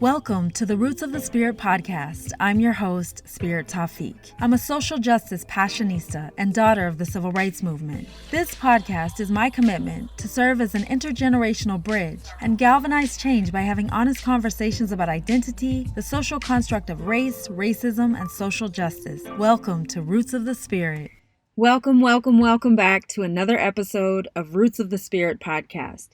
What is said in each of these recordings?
Welcome to the Roots of the Spirit podcast. I'm your host, Spirit Tawfiq. I'm a social justice passionista and daughter of the civil rights movement. This podcast is my commitment to serve as an intergenerational bridge and galvanize change by having honest conversations about identity, the social construct of race, racism, and social justice. Welcome to Roots of the Spirit. Welcome back to another episode of Roots of the Spirit podcast.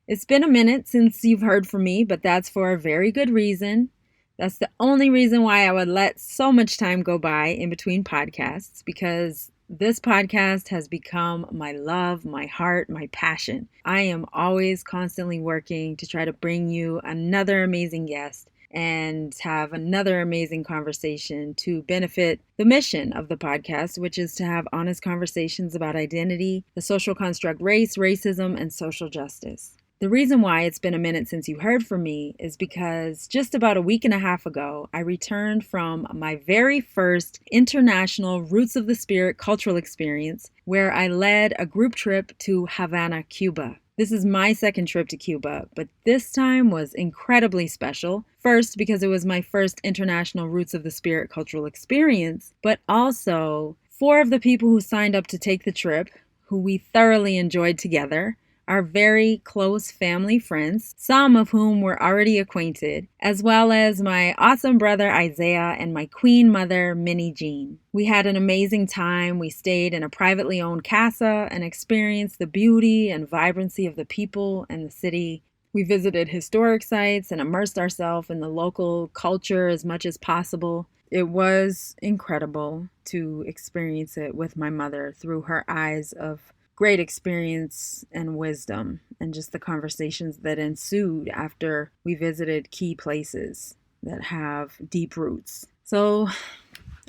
It's been a minute since you've heard from me, but that's for a very good reason. That's the only reason why I would let so much time go by in between podcasts, because this podcast has become my love, my heart, my passion. I am always constantly working to try to bring you another amazing guest and have another amazing conversation to benefit the mission of the podcast, which is to have honest conversations about identity, the social construct race, racism, and social justice. The reason why it's been a minute since you heard from me is because just about a week and a half ago, I returned from my very first international Roots of the Spirit cultural experience, where I led a group trip to Havana, Cuba. This is my second trip to Cuba, but this time was incredibly special. First, because it was my first international Roots of the Spirit cultural experience, but also 4 of the people who signed up to take the trip, who we thoroughly enjoyed together, are very close family friends, some of whom were already acquainted, as well as my awesome brother Isaiah and my queen mother, Minnie Jean. We had an amazing time. We stayed in a privately owned casa and experienced the beauty and vibrancy of the people and the city. We visited historic sites and immersed ourselves in the local culture as much as possible. It was incredible to experience it with my mother through her eyes of great experience and wisdom, and just the conversations that ensued after we visited key places that have deep roots. So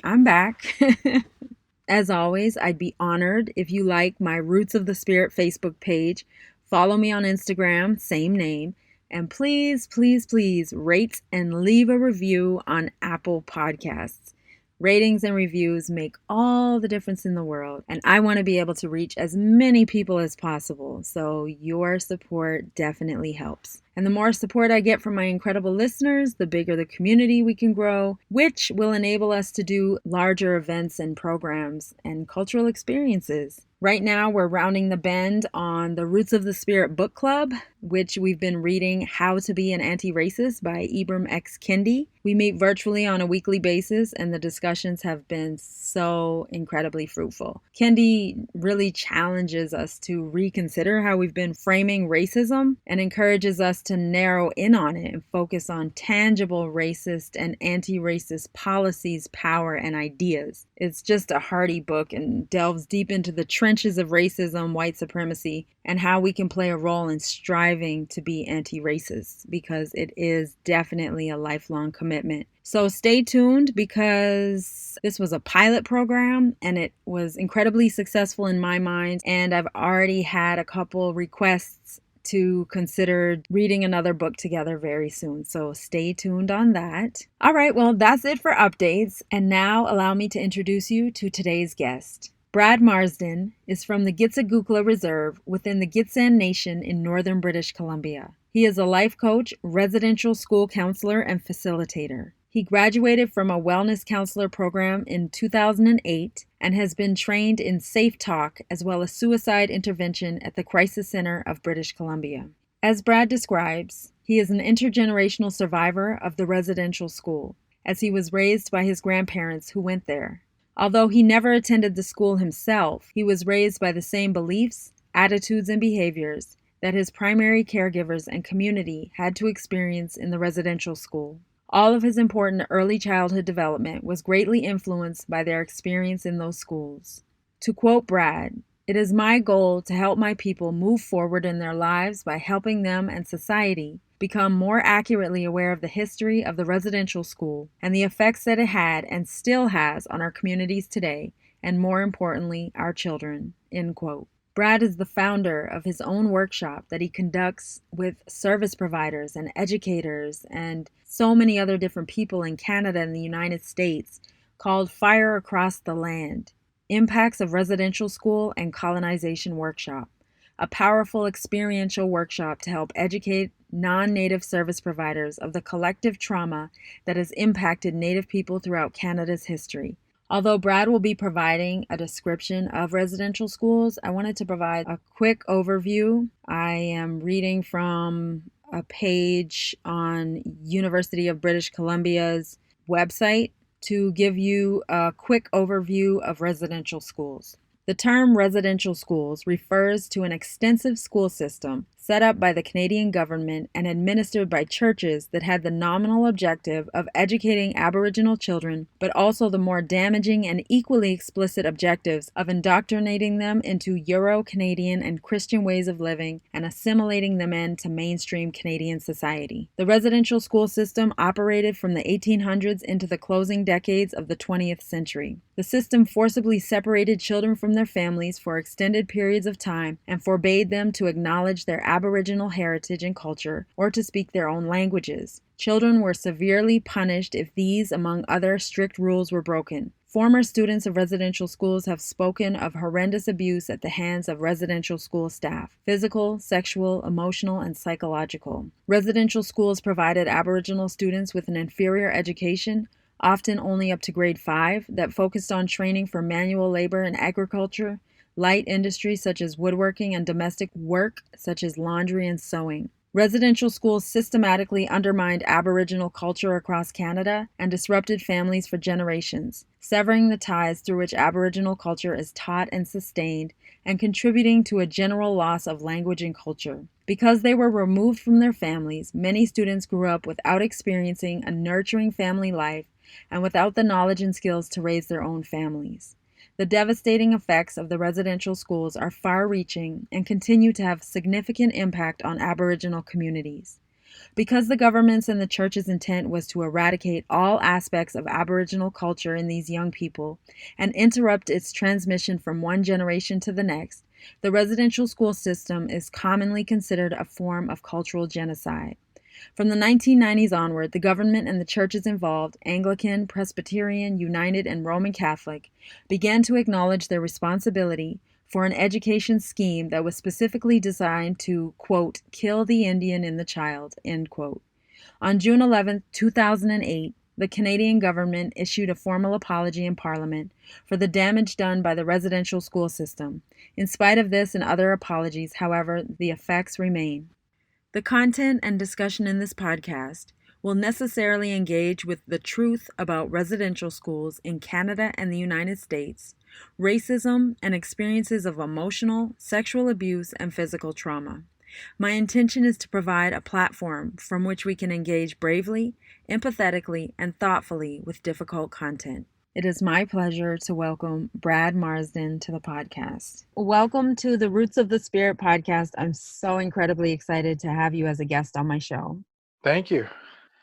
I'm back. As always, I'd be honored if you like my Roots of the Spirit Facebook page. Follow me on Instagram, same name. And please rate and leave a review on Apple Podcasts. Ratings and reviews make all the difference in the world, and I want to be able to reach as many people as possible, so your support definitely helps. And the more support I get from my incredible listeners, the bigger the community we can grow, which will enable us to do larger events and programs and cultural experiences. Right now, we're rounding the bend on the Roots of the Spirit book club, which we've been reading How to Be an Anti-Racist by Ibram X. Kendi. We meet virtually on a weekly basis, and the discussions have been so incredibly fruitful. Kendi really challenges us to reconsider how we've been framing racism and encourages us to narrow in on it and focus on tangible racist and anti-racist policies, power, and ideas. It's just a hearty book and delves deep into the trenches of racism, white supremacy, and how we can play a role in striving to be anti-racist, because it is definitely a lifelong commitment. So stay tuned, because this was a pilot program and it was incredibly successful in my mind, and I've already had a couple requests to consider reading another book together very soon. So stay tuned on that. All right, well, that's it for updates. And now allow me to introduce you to today's guest. Brad Marsden is from the Gitxagookla Reserve within the Gitxsan Nation in northern British Columbia. He is a life coach, residential school counselor, and facilitator. He graduated from a wellness counselor program in 2008 and has been trained in Safe Talk as well as suicide intervention at the Crisis Center of British Columbia. As Brad describes, he is an intergenerational survivor of the residential school, as he was raised by his grandparents who went there. Although he never attended the school himself, he was raised by the same beliefs, attitudes, and behaviors that his primary caregivers and community had to experience in the residential school. All of his important early childhood development was greatly influenced by their experience in those schools. To quote Brad, "It is my goal to help my people move forward in their lives by helping them and society become more accurately aware of the history of the residential school and the effects that it had and still has on our communities today, and more importantly, our children." End quote. Brad is the founder of his own workshop that he conducts with service providers and educators and so many other different people in Canada and the United States, called Fire Across the Land: Impacts of Residential School and Colonization Workshop, a powerful experiential workshop to help educate non-Native service providers of the collective trauma that has impacted Native people throughout Canada's history. Although Brad will be providing a description of residential schools, I wanted to provide a quick overview. I am reading from a page on University of British Columbia's website to give you a quick overview of residential schools. The term residential schools refers to an extensive school system set up by the Canadian government and administered by churches that had the nominal objective of educating Aboriginal children, but also the more damaging and equally explicit objectives of indoctrinating them into Euro-Canadian and Christian ways of living and assimilating them into mainstream Canadian society. The residential school system operated from the 1800s into the closing decades of the 20th century. The system forcibly separated children from their families for extended periods of time and forbade them to acknowledge their Aboriginal heritage and culture or to speak their own languages. Children were severely punished if these, among other strict rules, were broken. Former students of residential schools have spoken of horrendous abuse at the hands of residential school staff: physical, sexual, emotional, and psychological. Residential schools provided Aboriginal students with an inferior education, often only up to grade 5, that focused on training for manual labor and agriculture, light industries such as woodworking, and domestic work such as laundry and sewing. Residential schools systematically undermined Aboriginal culture across Canada and disrupted families for generations, severing the ties through which Aboriginal culture is taught and sustained, and contributing to a general loss of language and culture. Because they were removed from their families, many students grew up without experiencing a nurturing family life and without the knowledge and skills to raise their own families. The devastating effects of the residential schools are far-reaching and continue to have significant impact on Aboriginal communities. Because the government's and the church's intent was to eradicate all aspects of Aboriginal culture in these young people and interrupt its transmission from one generation to the next, the residential school system is commonly considered a form of cultural genocide. From the 1990s onward, the government and the churches involved, Anglican, Presbyterian, United, and Roman Catholic, began to acknowledge their responsibility for an education scheme that was specifically designed to, quote, kill the Indian in the child, end quote. On June 11, 2008, the Canadian government issued a formal apology in Parliament for the damage done by the residential school system. In spite of this and other apologies, however, the effects remain. The content and discussion in this podcast will necessarily engage with the truth about residential schools in Canada and the United States, racism, and experiences of emotional, sexual abuse, and physical trauma. My intention is to provide a platform from which we can engage bravely, empathetically, and thoughtfully with difficult content. It is my pleasure to welcome Brad Marsden to the podcast. Welcome to the Roots of the Spirit podcast. I'm so incredibly excited to have you as a guest on my show. Thank you.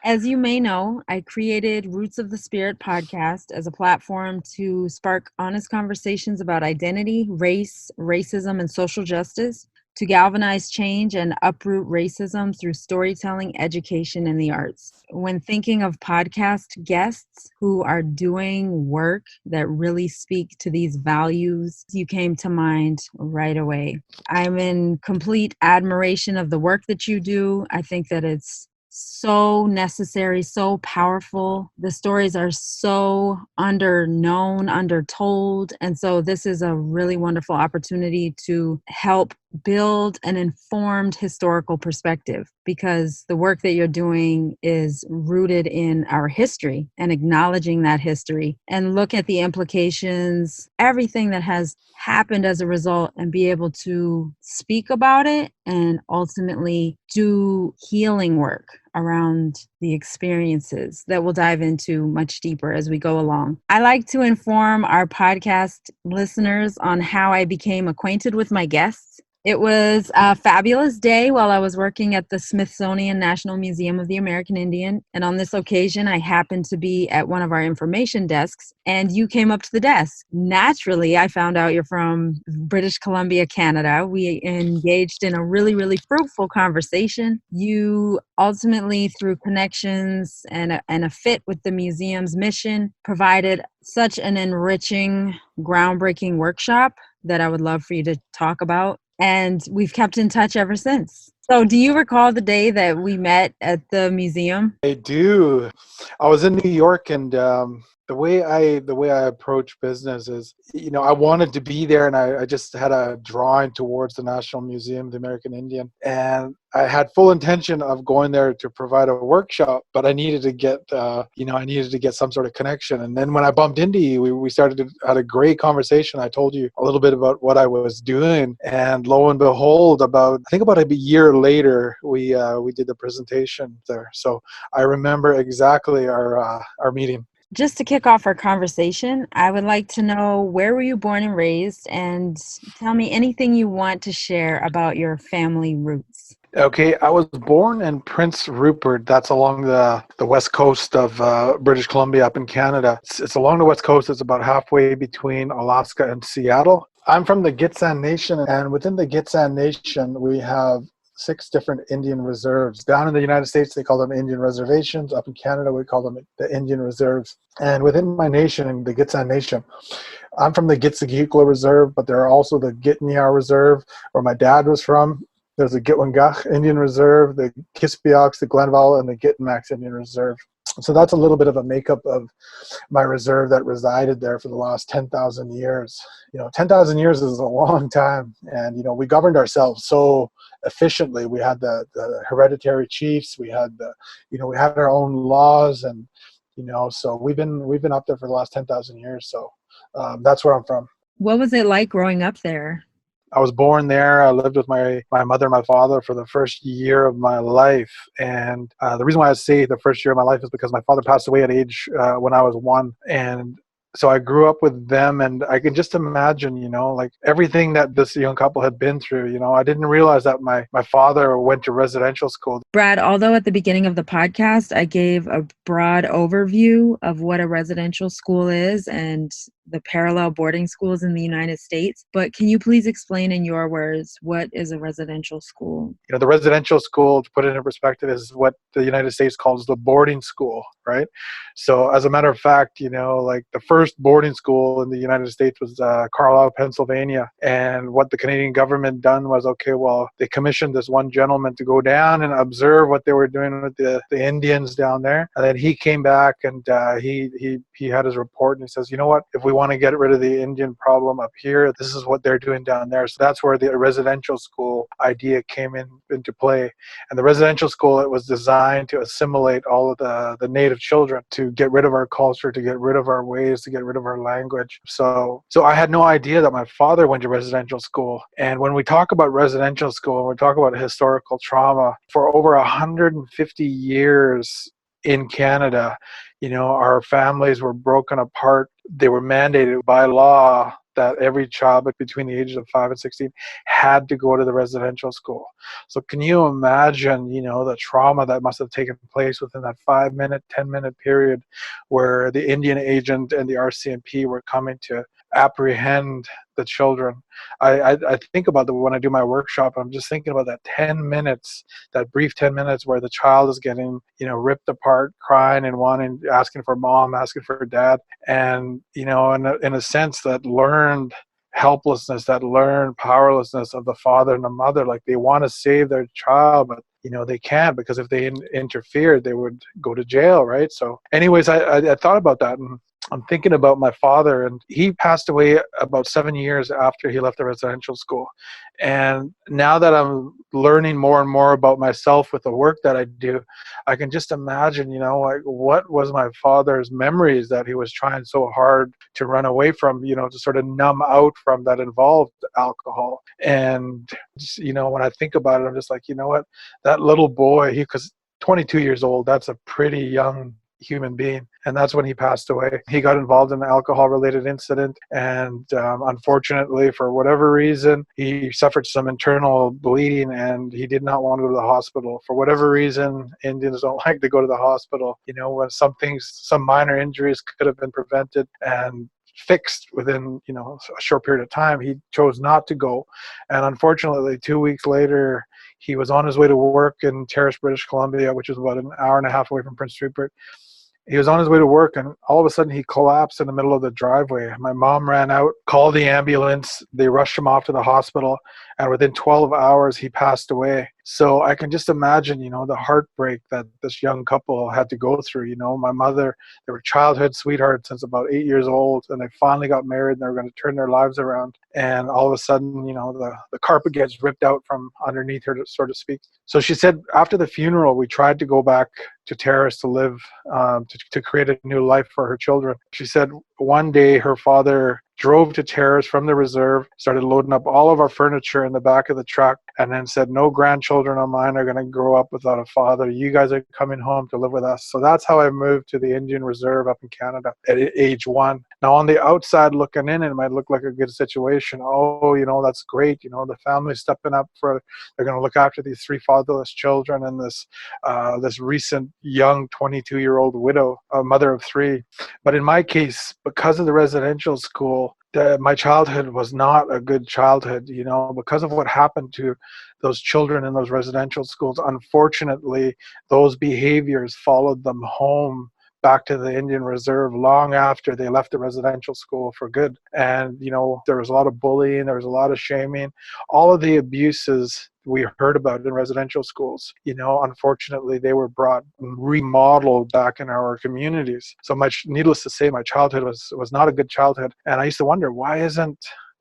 As you may know, I created Roots of the Spirit podcast as a platform to spark honest conversations about identity, race, racism, and social justice, to galvanize change and uproot racism through storytelling, education, and the arts. When thinking of podcast guests who are doing work that really speak to these values, you came to mind right away. I'm in complete admiration of the work that you do. I think that it's so necessary, so powerful. The stories are so underknown, undertold. And so this is a really wonderful opportunity to help build an informed historical perspective, because the work that you're doing is rooted in our history and acknowledging that history, and look at the implications, everything that has happened as a result, and be able to speak about it and ultimately do healing work around the experiences that we'll dive into much deeper as we go along. I like to inform our podcast listeners on how I became acquainted with my guests. It was a fabulous day while I was working at the Smithsonian National Museum of the American Indian. And on this occasion, I happened to be at one of our information desks, and you came up to the desk. Naturally, I found out you're from British Columbia, Canada. We engaged in a really, really fruitful conversation. You ultimately, through connections and a fit with the museum's mission, provided such an enriching, groundbreaking workshop that I would love for you to talk about. And we've kept in touch ever since. So do you recall the day that we met at the museum? I do. I was in New York, and the way I approach business is, I wanted to be there, and I just had a drawing towards the National Museum of the American Indian, and I had full intention of going there to provide a workshop, but I needed to get, I needed to get some sort of connection. And then when I bumped into you, we started to had a great conversation. I told you a little bit about what I was doing, and lo and behold, I think about a year later, we did the presentation there. So I remember exactly our meeting. Just to kick off our conversation, I would like to know, where were you born and raised, and tell me anything you want to share about your family roots. Okay, I was born in Prince Rupert. That's along the west coast of British Columbia up in Canada. It's along the west coast. It's about halfway between Alaska and Seattle. I'm from the Gitxsan Nation, and within the Gitxsan Nation, we have 6 different Indian reserves. Down in the United States, they call them Indian reservations. Up in Canada, we call them the Indian reserves. And within my nation, in the Gitxsan Nation, I'm from the Gitsigikla Reserve, but there are also the Gitnyar Reserve, where my dad was from. There's the Gitwangach Indian Reserve, the Kispioks, the Glenval, and the Gitmax Indian Reserve. So that's a little bit of a makeup of my reserve that resided there for the last 10,000 years. 10,000 years is a long time. And, we governed ourselves so efficiently. We had the hereditary chiefs. We had we had our own laws, and, so we've been up there for the last 10,000 years. So that's where I'm from. What was it like growing up there? I was born there. I lived with my mother and my father for the first year of my life. And the reason why I say the first year of my life is because my father passed away at age when I was 1. And so I grew up with them, and I can just imagine, like everything that this young couple had been through. I didn't realize that my father went to residential school. Brad, although at the beginning of the podcast, I gave a broad overview of what a residential school is and the parallel boarding schools in the United States, but can you please explain in your words, what is a residential school? The residential school, to put it in perspective, is what the United States calls the boarding school, right? So as a matter of fact, like the first boarding school in the United States was Carlisle, Pennsylvania. And what the Canadian government done was, they commissioned this one gentleman to go down and observe what they were doing with the Indians down there. And then he came back, and he had his report, and he says, what, if we want to get rid of the Indian problem up here, this is what they're doing down there. So that's where the residential school idea came into play. And the residential school, it was designed to assimilate all of the native children, to get rid of our culture, to get rid of our ways, to get rid of our language. So I had no idea that my father went to residential school. And when we talk about residential school, and we talk about historical trauma, for over 150 years in Canada, our families were broken apart. They were mandated by law that every child between the ages of 5 and 16 had to go to the residential school. So can you imagine, the trauma that must have taken place within that 5-minute, 10-minute period where the Indian agent and the RCMP were coming to apprehend the children. I think about that when I do my workshop. I'm just thinking about that 10 minutes, that brief 10 minutes where the child is getting, ripped apart, crying and asking for mom, asking for dad. And, in a sense, that learned helplessness, that learned powerlessness of the father and the mother. Like, they want to save their child, but they can't, because if they interfered, they would go to jail, right? So anyways, I thought about that, and I'm thinking about my father, and he passed away about 7 years after he left the residential school. And now that I'm learning more and more about myself with the work that I do, I can just imagine, like, what was my father's memories that he was trying so hard to run away from, to sort of numb out from, that involved alcohol. And, just, when I think about it, I'm just like, what, that little boy, because 22 years old, that's a pretty young human being. And that's when he passed away. He got involved in an alcohol-related incident, and unfortunately, for whatever reason, he suffered some internal bleeding, and he did not want to go to the hospital. For whatever reason, Indians don't like to go to the hospital. When some minor injuries could have been prevented and fixed within a short period of time, he chose not to go. And unfortunately, 2 weeks later, he was on his way to work in Terrace, British Columbia, which is about an hour and a half away from Prince Rupert. He was on his way to work, and all of a sudden he collapsed in the middle of the driveway. My mom ran out, called the ambulance. They rushed him off to the hospital. and within 12 hours he passed away. So I can just imagine, the heartbreak that this young couple had to go through. My mother, they were childhood sweethearts since about 8 years old, and they finally got married and they were going to turn their lives around. And all of a sudden, the carpet gets ripped out from underneath her, so to speak. So she said after the funeral, we tried to go back to Terrace to live, to create a new life for her children. She said one day her father drove to Terrace from the reserve, started loading up all of our furniture in the back of the truck, and then said, no grandchildren of mine are going to grow up without a father. You guys are coming home to live with us. So that's how I moved to the Indian Reserve up in Canada at age 1. Now, on the outside looking in, it might look like a good situation. Oh, that's great. The family's stepping up they're going to look after these 3 fatherless children and this recent young 22-year-old widow, a mother of 3. But in my case, because of the residential school, my childhood was not a good childhood, because of what happened to those children in those residential schools. Unfortunately, those behaviors followed them home back to the Indian Reserve long after they left the residential school for good. And, there was a lot of bullying, there was a lot of shaming, all of the abuses we heard about in residential schools. Unfortunately, they were remodeled back in our communities. So needless to say, my childhood was not a good childhood. And I used to wonder, why isn't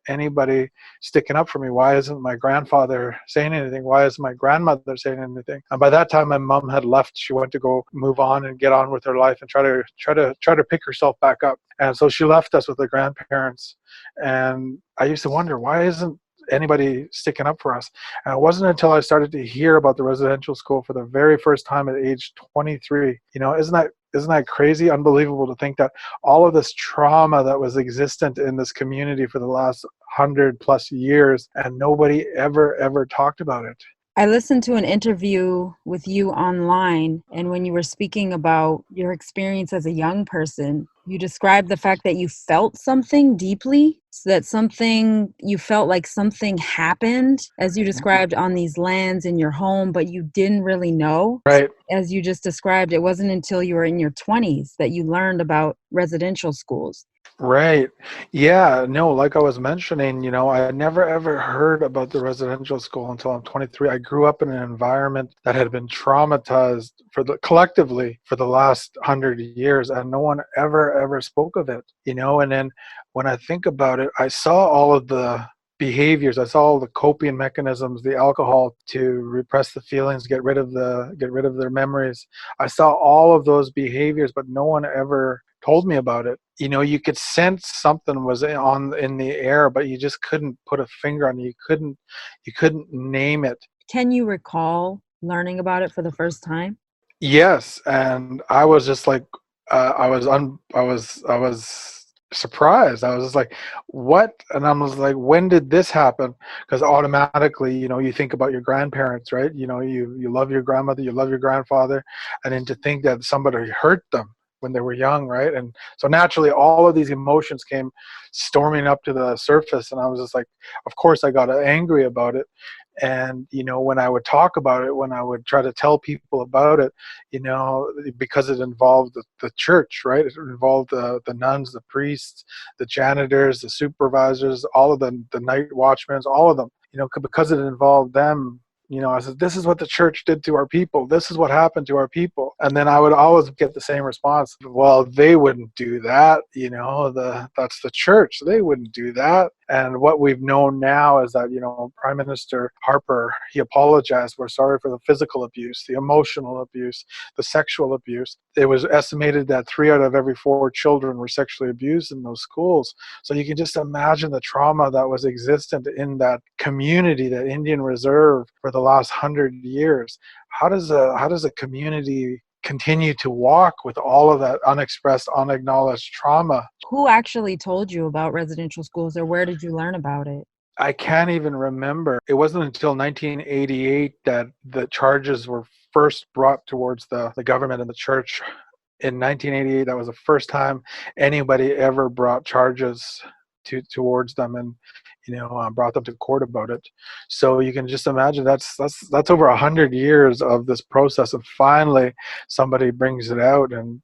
anybody sticking up for me? Why isn't my grandfather saying anything? Why isn't my grandmother saying anything? And by that time, my mom had left. She went to go move on and get on with her life and try to pick herself back up. And so she left us with the grandparents. And I used to wonder, why isn't anybody sticking up for us? And it wasn't until I started to hear about the residential school for the very first time at age 23. Isn't that crazy? Unbelievable to think that all of this trauma that was existent in this community for the last 100+ years, and nobody ever talked about it. I listened to an interview with you online, and when you were speaking about your experience as a young person, you described the fact that you felt something deeply, so that you felt like something happened, as you described, on these lands in your home, but you didn't really know. Right. As you just described, it wasn't until you were in your 20s that you learned about residential schools. Right. Yeah. No, like I was mentioning, I had never ever heard about the residential school until I'm 23. I grew up in an environment that had been traumatized collectively for the last 100 years, and no one ever spoke of it. And then when I think about it, I saw all of the behaviors. I saw all the coping mechanisms, the alcohol to repress the feelings, get rid of their memories. I saw all of those behaviors, but no one ever told me about it. You could sense something was in the air, but you just couldn't put a finger on it. You couldn't name it. Can you recall learning about it for the first time? Yes, and I was just like, I was surprised. I was just like, what? And I was like, when did this happen? Because automatically, you think about your grandparents, right? You love your grandmother, you love your grandfather, and then to think that somebody hurt them when they were young, right? And so naturally, all of these emotions came storming up to the surface, and I was just like, of course, I got angry about it. And when I would talk about it, when I would try to tell people about it, because it involved the church, right? It involved the nuns, the priests, the janitors, the supervisors, all of the night watchmen, all of them, because it involved them. I said, this is what the church did to our people. This is what happened to our people. And then I would always get the same response. Well, they wouldn't do that. That's the church. They wouldn't do that. And what we've known now is that, Prime Minister Harper, he apologized. We're sorry for the physical abuse, the emotional abuse, the sexual abuse. It was estimated that 3 out of every 4 children were sexually abused in those schools. So you can just imagine the trauma that was existent in that community, that Indian Reserve, for the last 100 years. How does a community continue to walk with all of that unexpressed, unacknowledged trauma? Who actually told you about residential schools, or where did you learn about it? I can't even remember. It wasn't until 1988 that the charges were first brought towards the government and the church. In 1988, that was the first time anybody ever brought charges towards them and brought them to court about it. So you can just imagine that's over 100 years of this process, and finally somebody brings it out. And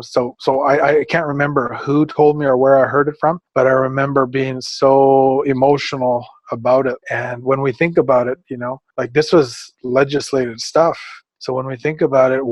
so I can't remember who told me or where I heard it from, but I remember being so emotional about it. And when we think about it, like this was legislated stuff. So when we think about it,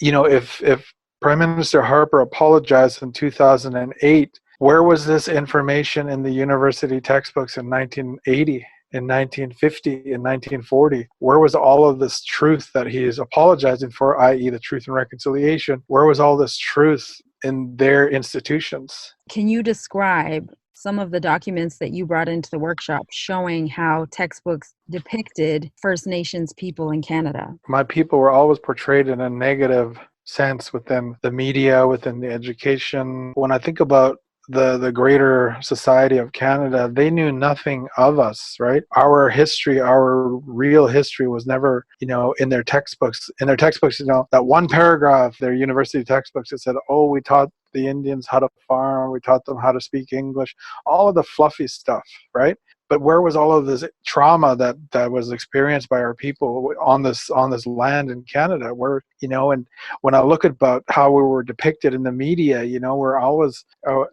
if Prime Minister Harper apologized in 2008, where was this information in the university textbooks in 1980? In 1950, in 1940, where was all of this truth that he is apologizing for, i.e. the Truth and Reconciliation? Where was all this truth in their institutions? Can you describe some of the documents that you brought into the workshop showing how textbooks depicted First Nations people in Canada? My people were always portrayed in a negative sense within the media, within the education. When I think about the greater society of Canada, they knew nothing of us, right? Our history, our real history was never, in their textbooks. In their textbooks, that one paragraph, their university textbooks, it said, oh, we taught the Indians how to farm, we taught them how to speak English, all of the fluffy stuff, right? But where was all of this trauma that was experienced by our people on this land in Canada? Where, and when I look about how we were depicted in the media, we're always,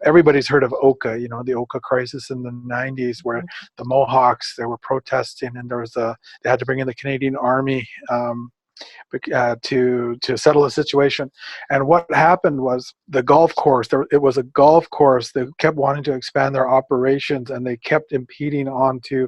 everybody's heard of Oka, the Oka crisis in the 90s, where the Mohawks, they were protesting, and they had to bring in the Canadian Army to settle the situation. And what happened was the golf course, it was a golf course. They kept wanting to expand their operations, and they kept impeding onto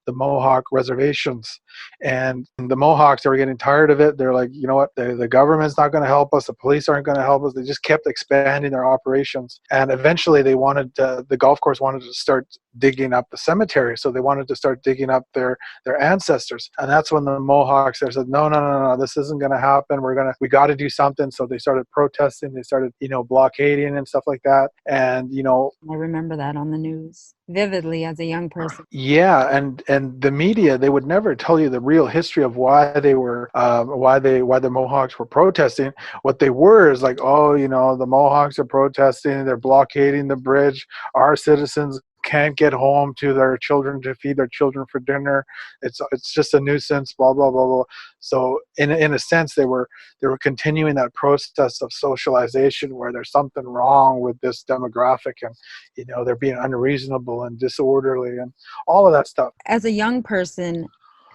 the Mohawk reservations. And the Mohawks, they were getting tired of it. They're like, you know what, the government's not going to help us. The police aren't going to help us. They just kept expanding their operations. And eventually they wanted, the golf course wanted to start digging up the cemetery. So they wanted to start digging up their ancestors. And that's when the Mohawks there said, no, this isn't going to happen. We got to do something. So they started protesting. They started, blockading and stuff like that. And, I remember that on the news vividly as a young person. Yeah, and the media, they would never tell you the real history of why they were why the Mohawks were protesting. What they were is like, oh, the Mohawks are protesting, they're blockading the bridge, our citizens can't get home to their children to feed their children for dinner. It's just a nuisance, blah blah blah blah. So in a sense, they were continuing that process of socialization where there's something wrong with this demographic, and they're being unreasonable and disorderly and all of that stuff. As a young person,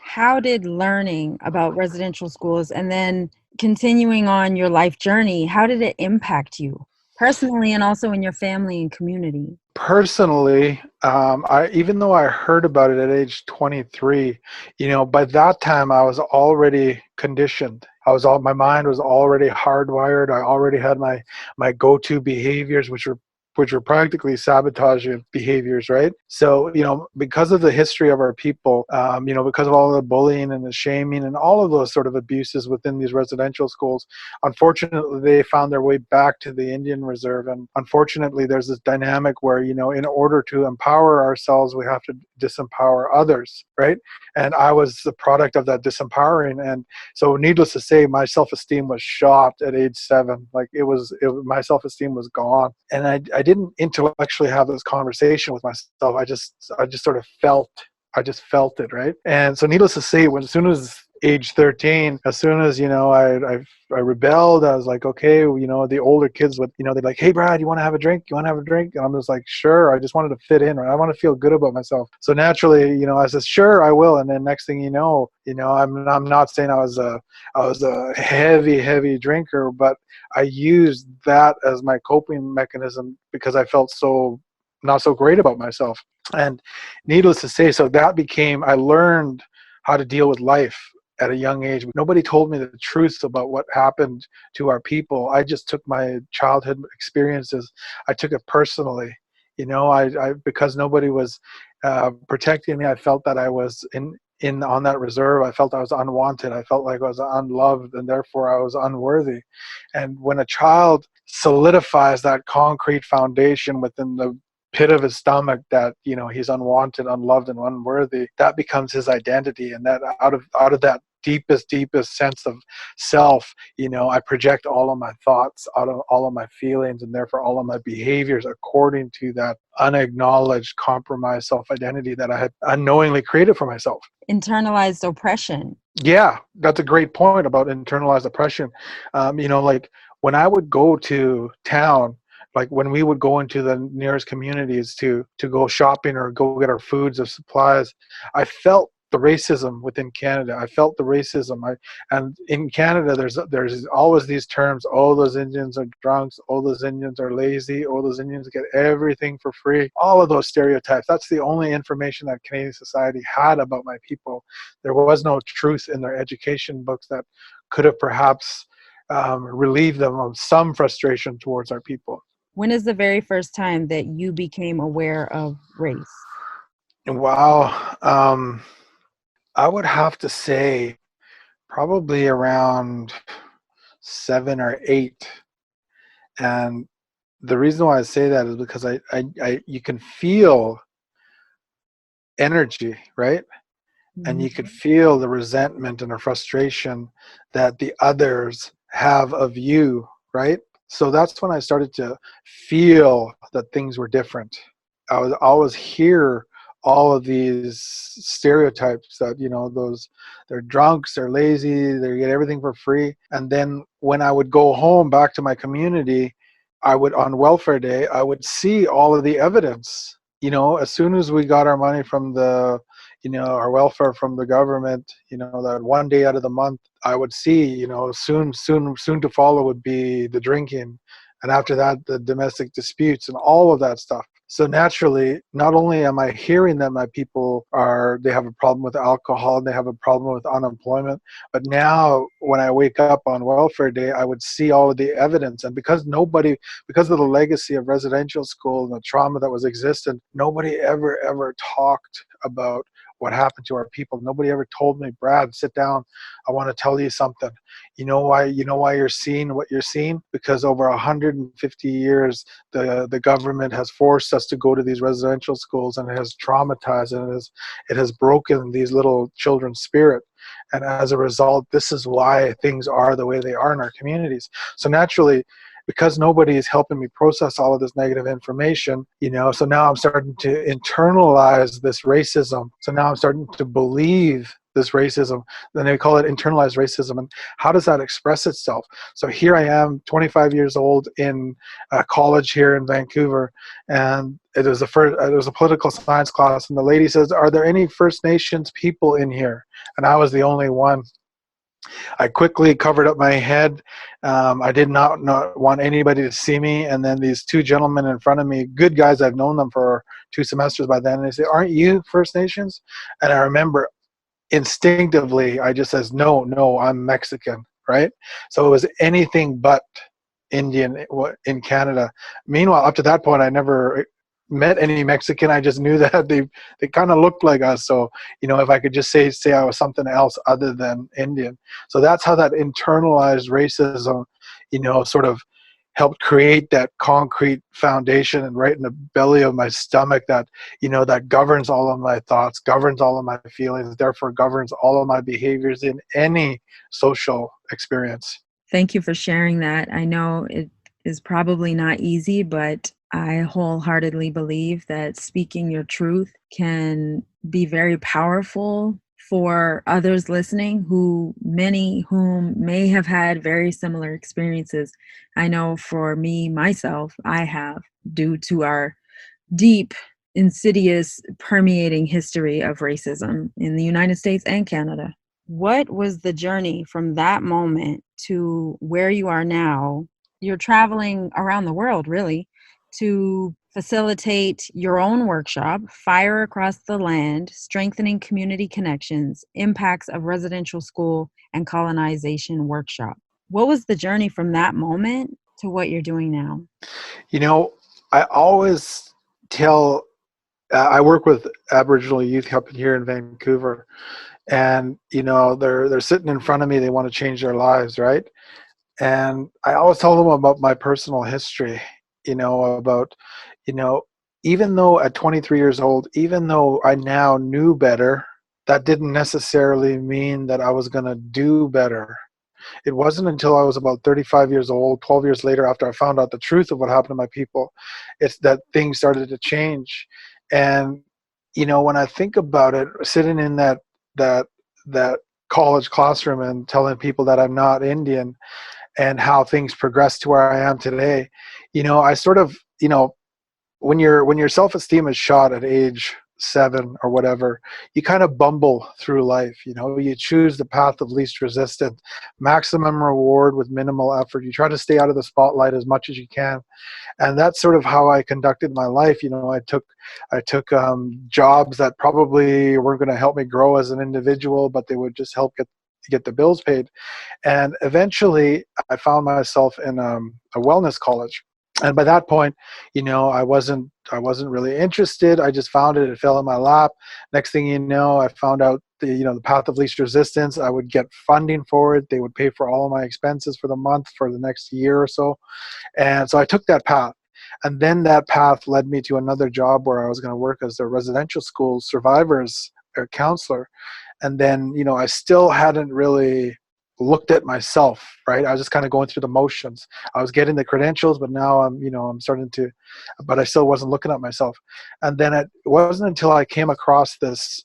how did learning about residential schools and then continuing on your life journey, how did it impact you personally and also in your family and community? Personally, even though I heard about it at age 23, by that time I was already conditioned. My mind was already hardwired. I already had my go-to behaviors, which were practically sabotaging behaviors, right? So, because of the history of our people, because of all the bullying and the shaming and all of those sort of abuses within these residential schools, unfortunately, they found their way back to the Indian Reserve. And unfortunately, there's this dynamic where, in order to empower ourselves, we have to disempower others, right? And I was the product of that disempowering. And so needless to say, my self-esteem was shot at age 7. Like my self-esteem was gone. And I didn't intellectually have this conversation with myself. I just sort of felt it, right? And so needless to say, as soon as age 13, as soon as I rebelled, I was like, okay, the older kids would, they're like, hey Brad, you want to have a drink? And I'm just like, sure. I just wanted to fit in, right? I want to feel good about myself. So naturally, I said, sure, I will. And then next thing I'm not saying I was a heavy drinker, but I used that as my coping mechanism because I felt not so great about myself. And needless to say, so I learned how to deal with life at a young age. Nobody told me the truth about what happened to our people. I just took my childhood experiences. I took it personally. Because nobody was protecting me, I felt that I was on that reserve. I felt I was unwanted. I felt like I was unloved, and therefore I was unworthy. And when a child solidifies that concrete foundation within the pit of his stomach that he's unwanted, unloved, and unworthy, that becomes his identity. And that out of that deepest sense of self, I project all of my thoughts, out of all of my feelings, and therefore all of my behaviors according to that unacknowledged, compromised self-identity that I had unknowingly created for myself. Internalized oppression. Yeah, that's a great point about internalized oppression. Like when I would go to town, Like when we would go into the nearest communities to go shopping or go get our foods or supplies, I felt the racism within Canada. I felt the racism. And in Canada, there's always these terms. Oh, those Indians are drunks. Oh, those Indians are lazy. Oh, those Indians get everything for free. All of those stereotypes. That's the only information that Canadian society had about my people. There was no truth in their education books that could have perhaps relieved them of some frustration towards our people. When is the very first time that you became aware of race? Wow. I would have to say probably around 7 or 8. And the reason why I say that is because you can feel energy, right? And you could feel the resentment and the frustration that the others have of you, right? So that's when I started to feel that things were different. I was always hear all of these stereotypes that, they're drunks, they're lazy, they get everything for free. And then when I would go home back to my community, on welfare day, I would see all of the evidence. As soon as we got our money from our welfare from the government, that one day out of the month, I would see, soon to follow would be the drinking. And after that, the domestic disputes and all of that stuff. So naturally, not only am I hearing that my people they have a problem with alcohol, they have a problem with unemployment, but now when I wake up on welfare day, I would see all of the evidence. And because of the legacy of residential school and the trauma that was existent, nobody ever talked about what happened to our people. Nobody ever told me, Brad, sit down. I want to tell you something. You know why you're seeing what you're seeing? Because over 150 years, the government has forced us to go to these residential schools, and it has traumatized, and it has broken these little children's spirit. And as a result, this is why things are the way they are in our communities. So naturally, because nobody is helping me process all of this negative information, so now I'm starting to internalize this racism. So now I'm starting to believe this racism. Then they call it internalized racism. And how does that express itself? So here I am, 25 years old, in college here in Vancouver, and it was a political science class, and the lady says, "Are there any First Nations people in here?" And I was the only one. I quickly covered up my head. I did not want anybody to see me. And then these two gentlemen in front of me, good guys, I've known them for 2 semesters by then, and they say, "Aren't you First Nations?" And I remember instinctively, I just says, no, I'm Mexican, right? So it was anything but Indian in Canada. Meanwhile, up to that point, I never met any Mexican. I just knew that they kind of looked like us. So, if I could just say I was something else other than Indian. So that's how that internalized racism, sort of helped create that concrete foundation and right in the belly of my stomach that, that governs all of my thoughts, governs all of my feelings, therefore governs all of my behaviors in any social experience. Thank you for sharing that. I know it is probably not easy, but I wholeheartedly believe that speaking your truth can be very powerful for others listening, many whom may have had very similar experiences. I know for me, myself, I have, due to our deep, insidious, permeating history of racism in the United States and Canada. What was the journey from that moment to where you are now? You're traveling around the world, really, to facilitate your own workshop, Fire Across the Land, Strengthening Community Connections, Impacts of Residential School and Colonization Workshop. What was the journey from that moment to what you're doing now? I always tell, I work with Aboriginal youth up here in Vancouver, and, they're sitting in front of me, they want to change their lives, right? And I always tell them about my personal history, about, even though at 23 years old, even though I now knew better, that didn't necessarily mean that I was going to do better. It wasn't until I was about 35 years old, 12 years later, after I found out the truth of what happened to my people, it's that things started to change. And, when I think about it, sitting in that college classroom and telling people that I'm not Indian, and how things progressed to where I am today, I sort of, when your self-esteem is shot at age 7 or whatever, you kind of bumble through life. You choose the path of least resistance, maximum reward with minimal effort. You try to stay out of the spotlight as much as you can, and that's sort of how I conducted my life. I took jobs that probably weren't going to help me grow as an individual, but they would just help get the bills paid. And eventually, I found myself in a wellness college. And by that point, I wasn't really interested. I just found it. It fell in my lap. Next thing you know, I found out the path of least resistance. I would get funding for it. They would pay for all of my expenses for the month for the next year or so. And so I took that path. And then that path led me to another job where I was going to work as a residential school survivors counselor. And then, I still hadn't really looked at myself, right? I was just kind of going through the motions. I was getting the credentials, but now I'm starting to, but I still wasn't looking at myself. And then it wasn't until I came across this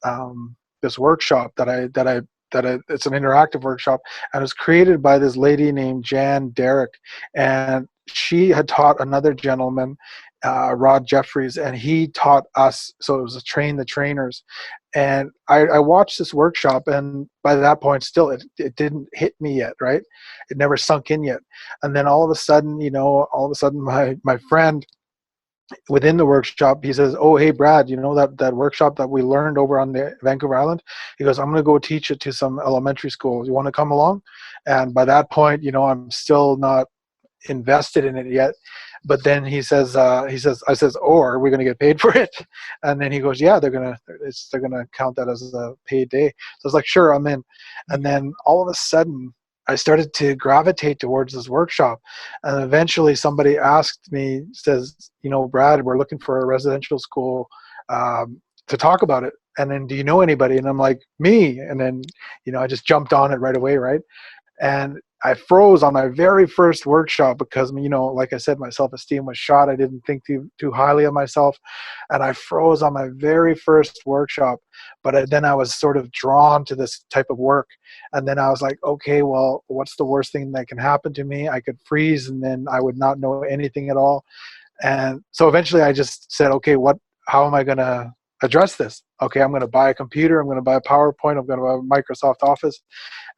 workshop that it's an interactive workshop, and it was created by this lady named Jan Derrick, and she had taught another gentleman, Rod Jeffries, and he taught us. So it was a train the trainers. And I watched this workshop, and by that point, still it didn't hit me yet, right? It never sunk in yet. And then all of a sudden, my friend within the workshop, he says, "Oh, hey, Brad, that workshop that we learned over on the Vancouver Island?" He goes, "I'm going to go teach it to some elementary schools. You want to come along?" And by that point, I'm still not invested in it yet. But then I says, "Oh, are we going to get paid for it?" And then he goes, "Yeah, they're gonna count that as a paid day." So I was like, "Sure, I'm in." And then all of a sudden, I started to gravitate towards this workshop, and eventually somebody asked me, says, "Brad, we're looking for a residential school to talk about it. And then, do you know anybody?" And I'm like, "Me." And then, I just jumped on it right away, right? And I froze on my very first workshop because, like I said, my self-esteem was shot. I didn't think too highly of myself. And I froze on my very first workshop. But then I was sort of drawn to this type of work. And then I was like, okay, well, what's the worst thing that can happen to me? I could freeze, and then I would not know anything at all. And so eventually I just said, okay, how am I going to address this? Okay, I'm going to buy a computer. I'm going to buy a PowerPoint. I'm going to buy Microsoft Office.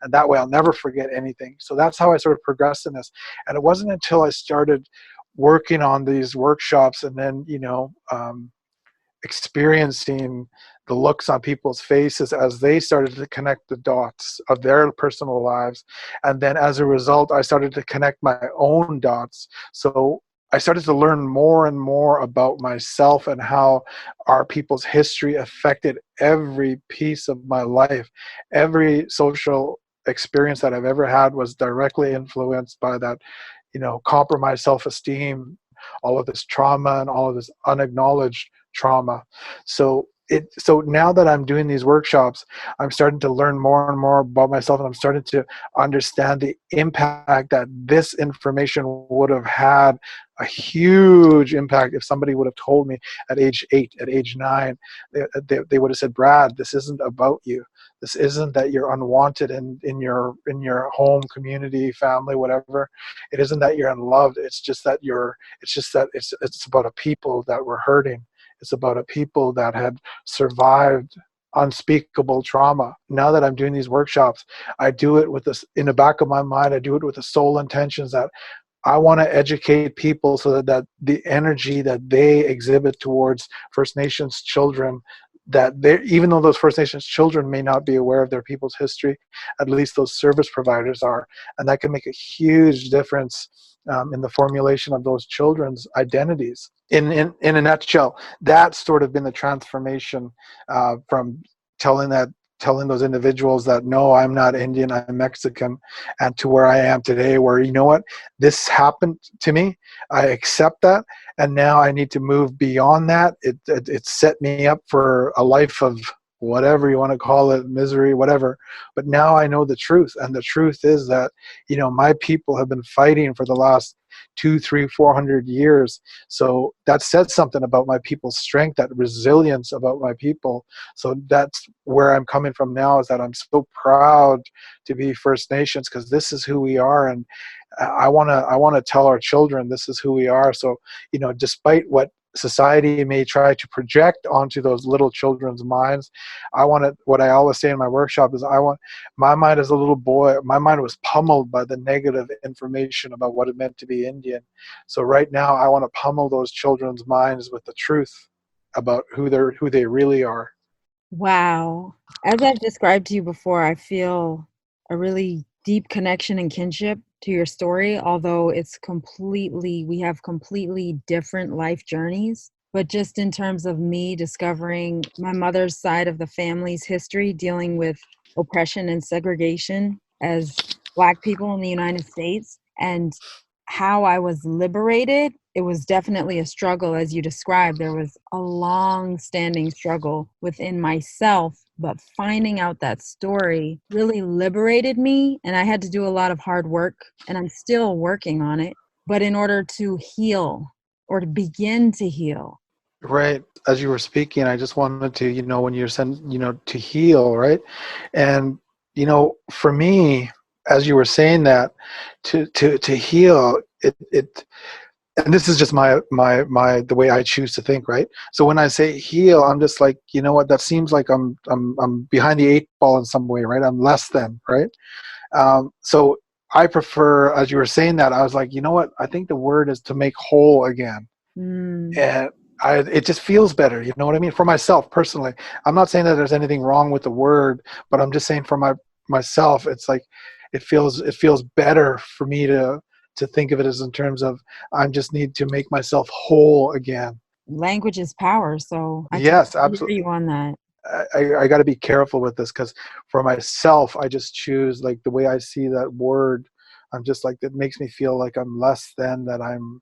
And that way I'll never forget anything. So that's how I sort of progressed in this. And it wasn't until I started working on these workshops and then, experiencing the looks on people's faces as they started to connect the dots of their personal lives. And then as a result, I started to connect my own dots. So I started to learn more and more about myself and how our people's history affected every piece of my life. Every social experience that I've ever had was directly influenced by that, compromised self-esteem, all of this trauma and all of this unacknowledged trauma. So now that I'm doing these workshops, I'm starting to learn more and more about myself, and I'm starting to understand the impact that this information would have had. A huge impact if somebody would have told me at age 8, at age 9, they would have said, "Brad, this isn't about you. This isn't that you're unwanted in your home, community, family, whatever. It isn't that you're unloved. It's just that it's about a people that were hurting. It's about a people that had survived unspeakable trauma." Now that I'm doing these workshops, I do it with this in the back of my mind. I do it with the sole intentions that I want to educate people so that the energy that they exhibit towards First Nations children, that even though those First Nations children may not be aware of their people's history, at least those service providers are. And that can make a huge difference in the formulation of those children's identities. In a nutshell, that's sort of been the transformation from telling those individuals that, no, I'm not Indian, I'm Mexican, and to where I am today, where, you know what, this happened to me, I accept that, and now I need to move beyond that. It set me up for a life of whatever you want to call it, misery, whatever. But now I know the truth, and the truth is that, my people have been fighting for the last 2, 3, 400 years. So that says something about my people's strength, that resilience about my people. So that's where I'm coming from now, is that I'm so proud to be First Nations, because this is who we are. And I want to tell our children this is who we are. So, despite what society may try to project onto those little children's minds, what I always say in my workshop is, my mind as a little boy, my mind was pummeled by the negative information about what it meant to be Indian. So right now I want to pummel those children's minds with the truth about who they really are. Wow. As I've described to you before, I feel a really deep connection and kinship to your story, although we have completely different life journeys. But just in terms of me discovering my mother's side of the family's history, dealing with oppression and segregation as Black people in the United States, and how I was liberated, it was definitely a struggle, as you described. There was a long-standing struggle within myself, but finding out that story really liberated me, and I had to do a lot of hard work, and I'm still working on it. But in order to heal, or to begin to heal. Right. As you were speaking, I just wanted to, when you're saying, to heal, right? And, for me, as you were saying that, to heal, it and this is just my the way I choose to think, right? So when I say heal, I'm just like, you know what, that seems like I'm behind the 8 ball in some way, right? I'm less than, right? So I prefer, as you were saying that, I was like, you know what, I think the word is to make whole again. And it just feels better, you know what I mean? For myself personally, I'm not saying that there's anything wrong with the word, but I'm just saying for myself, it's like it feels better for me to think of it as in terms of, I just need to make myself whole again. Language is power, so I Yes, totally hear absolutely. you on that. I got to be careful with this, because for myself, I just choose, like, the way I see that word. I'm just like, it makes me feel like I'm less than, that I'm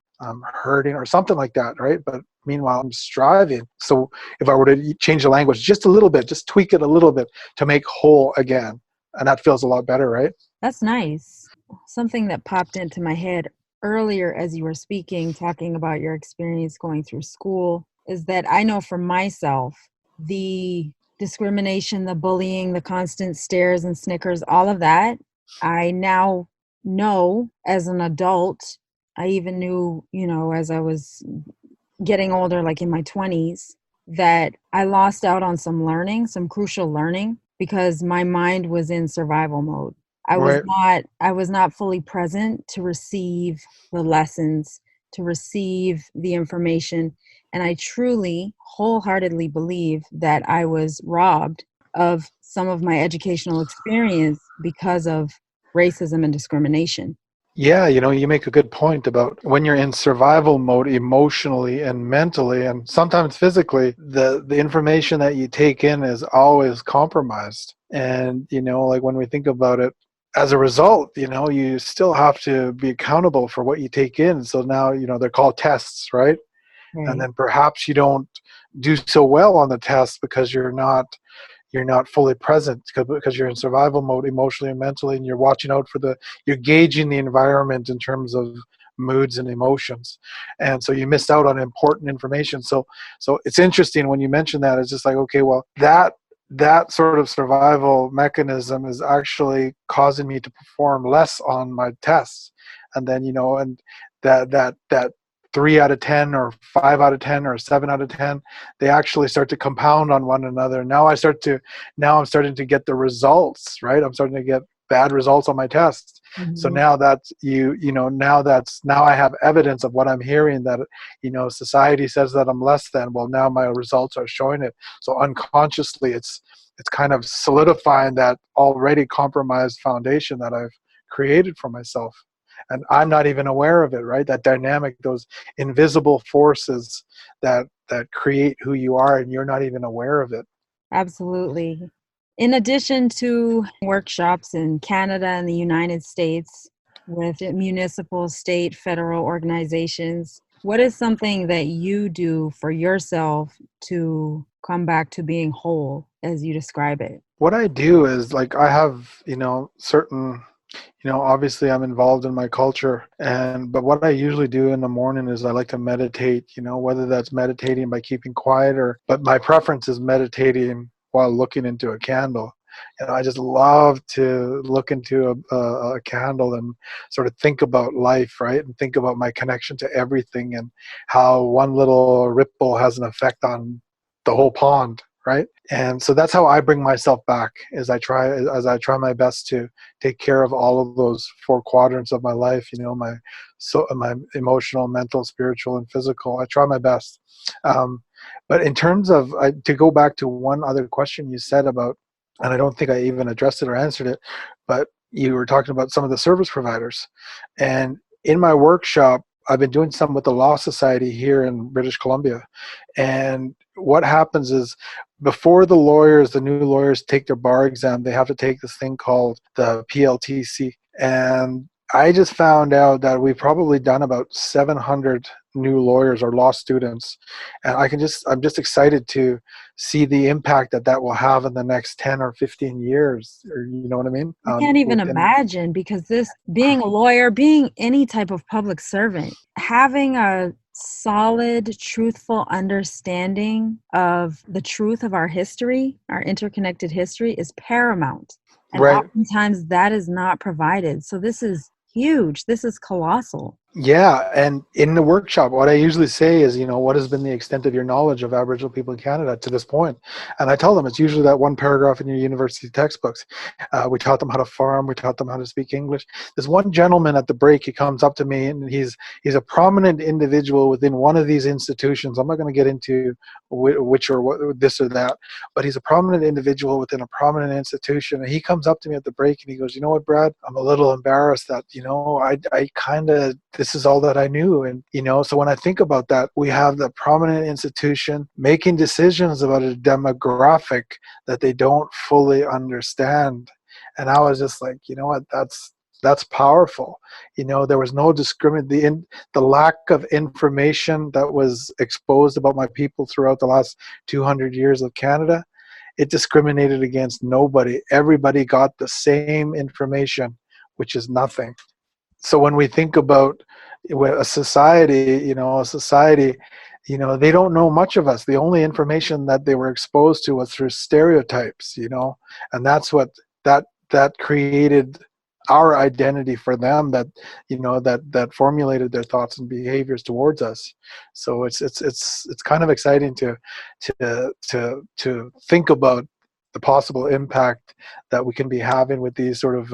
hurting or something like that, right? But meanwhile, I'm striving. So if I were to change the language just a little bit, just tweak it a little bit, to make whole again, and that feels a lot better, right? That's nice. Something that popped into my head earlier as you were speaking, talking about your experience going through school, is that I know for myself, the discrimination, the bullying, the constant stares and snickers, all of that, I now know as an adult. I even knew, as I was getting older, like in my 20s, that I lost out on some learning, some crucial learning, because my mind was in survival mode. Right. I was not fully present to receive the lessons, to receive the information. And I truly, wholeheartedly believe that I was robbed of some of my educational experience because of racism and discrimination. Yeah, you make a good point about when you're in survival mode emotionally and mentally, and sometimes physically, the information that you take in is always compromised. And, like, when we think about it, as a result, you still have to be accountable for what you take in. So now, they're called tests, right? And Right. then perhaps you don't do so well on the test because you're not fully present, because you're in survival mode emotionally and mentally, and you're watching out you're gauging the environment in terms of moods and emotions, and so you missed out on important information. So it's interesting when you mention that. It's just like, okay, well, that sort of survival mechanism is actually causing me to perform less on my tests. And then, and that 3 out of 10 or 5 out of 10 or 7 out of 10, they actually start to compound on one another. Now I'm starting to get the results, right? I'm starting to get bad results on my tests. So Mhm. now that's now I have evidence of what I'm hearing, that society says that I'm less than. Well, now my results are showing it. So unconsciously, it's kind of solidifying that already compromised foundation that I've created for myself, and I'm not even aware of it, right? That dynamic, those invisible forces that create who you are, and you're not even aware of it. Absolutely. In addition to workshops in Canada and the United States with municipal, state, federal organizations, what is something that you do for yourself to come back to being whole as you describe it? What I do is, like, I have, certain Obviously I'm involved in my culture, but what I usually do in the morning is I like to meditate, whether that's meditating by keeping quiet but my preference is meditating while looking into a candle. I just love to look into a candle and sort of think about life, right? And think about my connection to everything and how one little ripple has an effect on the whole pond, right? And so that's how I bring myself back, as I try my best to take care of all of those four quadrants of my life, my emotional, mental, spiritual, and physical. I try my best. But in terms of, to go back to one other question you said about, and I don't think I even addressed it or answered it, but you were talking about some of the service providers. And in my workshop, I've been doing some with the Law Society here in British Columbia. And what happens is, before the new lawyers take their bar exam, they have to take this thing called the PLTC. And I just found out that we've probably done about 700 new lawyers or law students. And I'm just excited to see the impact that will have in the next 10 or 15 years, or you know what I mean? I can't even imagine, because this, being a lawyer, being any type of public servant, having a solid, truthful understanding of the truth of our history, our interconnected history, is paramount. And right. Oftentimes that is not provided. So this is huge. This is colossal. Yeah, and in the workshop, what I usually say is, what has been the extent of your knowledge of Aboriginal people in Canada to this point? And I tell them it's usually that one paragraph in your university textbooks. We taught them how to farm. We taught them how to speak English. There's one gentleman at the break. He comes up to me, and he's a prominent individual within one of these institutions. I'm not going to get into which or what, this or that, but he's a prominent individual within a prominent institution. And he comes up to me at the break, and he goes, "You know what, Brad? I'm a little embarrassed that I kind of." This is all that I knew. And, so when I think about that, we have the prominent institution making decisions about a demographic that they don't fully understand. And I was just like, you know what, that's powerful. There was no discrimination. The lack of information that was exposed about my people throughout the last 200 years of Canada, it discriminated against nobody. Everybody got the same information, which is nothing. So when we think about a society, they don't know much of us. The only information that they were exposed to was through stereotypes, and that's what that created our identity for them, that formulated their thoughts and behaviors towards us. So it's kind of exciting to think about the possible impact that we can be having with these sort of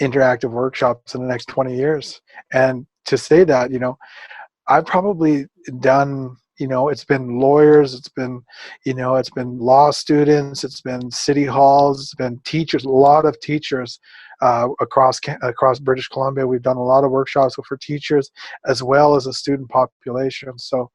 interactive workshops in the next 20 years. And to say that, I've probably done, it's been lawyers, it's been law students, it's been city halls, it's been teachers, a lot of teachers across British Columbia. We've done a lot of workshops for teachers as well as a student population. So,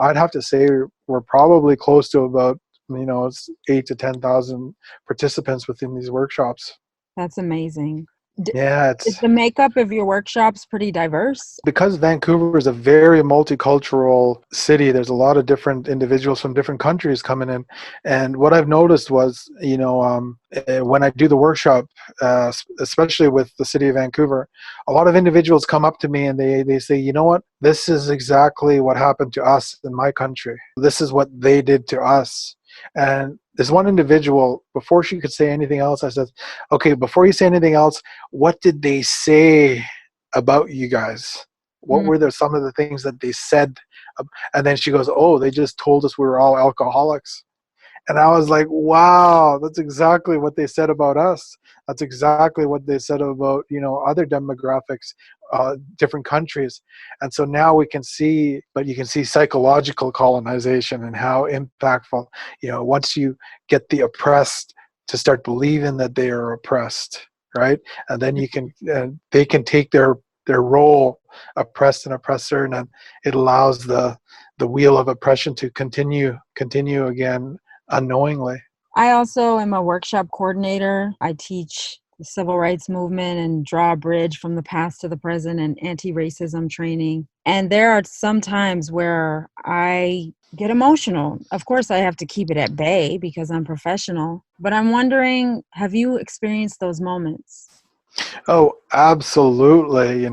I'd have to say we're probably close to about, it's 8,000 to 10,000 participants within these workshops. That's amazing. Yeah, Is the makeup of your workshops pretty diverse? Because Vancouver is a very multicultural city. There's a lot of different individuals from different countries coming in, and what I've noticed was, when I do the workshop, especially with the city of Vancouver, a lot of individuals come up to me and they say, "You know what? This is exactly what happened to us in my country. This is what they did to us." And there's one individual, before she could say anything else, I said, "Okay, before you say anything else, what did they say about you guys? What were some of the things that they said?" And then she goes, "Oh, they just told us we were all alcoholics." And I was like, wow, that's exactly what they said about us. That's exactly what they said about, other demographics, different countries. And so now we can see, but you can see psychological colonization and how impactful, once you get the oppressed to start believing that they are oppressed, right? And then they can take their role, oppressed and oppressor, and then it allows the wheel of oppression to continue again unknowingly. I also am a workshop coordinator. I teach the civil rights movement and draw a bridge from the past to the present and anti-racism training. And there are some times where I get emotional. Of course, I have to keep it at bay because I'm professional. But I'm wondering, have you experienced those moments? Oh, absolutely.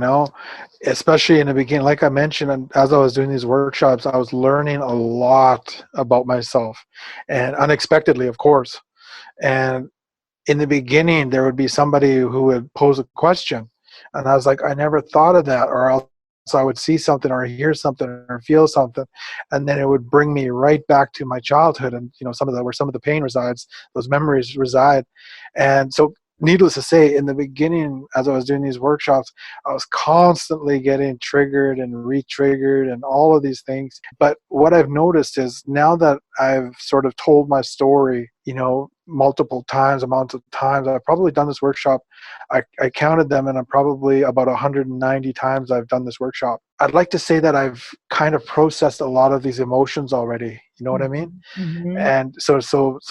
Especially in the beginning, like I mentioned, and as I was doing these workshops, I was learning a lot about myself, and unexpectedly, of course. And in the beginning, there would be somebody who would pose a question, and I was like, I never thought of that, or else I would see something or hear something or feel something, and then it would bring me right back to my childhood, and where some of the pain resides, those memories reside. And so, needless to say, in the beginning, as I was doing these workshops, I was constantly getting triggered and re-triggered and all of these things. But what I've noticed is, now that I've sort of told my story, multiple times, amounts of times, I've probably done this workshop. I counted them, and I'm probably about 190 times I've done this workshop. I'd like to say that I've kind of processed a lot of these emotions already. You know what I mean? Mm-hmm. And so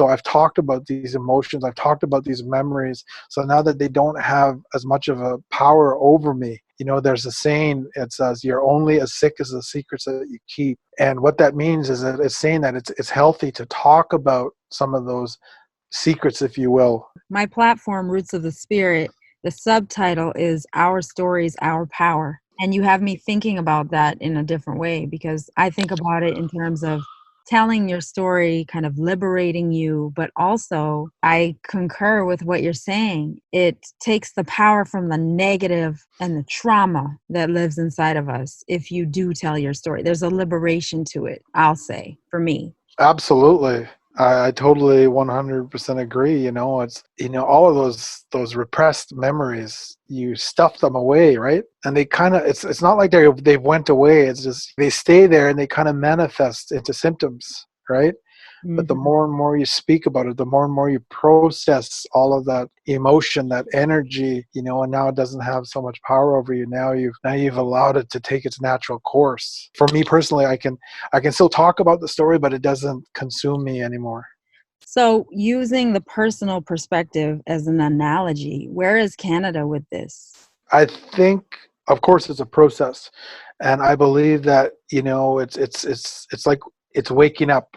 I've talked about these emotions, I've talked about these memories, so now that they don't have as much of a power over me. There's a saying, it says, you're only as sick as the secrets that you keep. And what that means is that it's saying that it's healthy to talk about some of those secrets, if you will. My platform, Roots of the Spirit, the subtitle is Our Stories, Our Power. And you have me thinking about that in a different way, because I think about it in terms of telling your story, kind of liberating you, but also I concur with what you're saying. It takes the power from the negative and the trauma that lives inside of us. If you do tell your story, there's a liberation to it, I'll say, for me. Absolutely. I totally 100% agree. It's, all of those repressed memories, you stuff them away, right? And they kind of, it's not like they went away. It's just, they stay there and they kind of manifest into symptoms, right? But the Mm-hmm. more and more you speak about it, the more and more you process all of that emotion, that energy, and now it doesn't have so much power over you. Now you've allowed it to take its natural course. For me personally, I can still talk about the story, but it doesn't consume me anymore. So, using the personal perspective as an analogy, where is Canada with this? I think, of course, it's a process, and I believe that it's like it's waking up.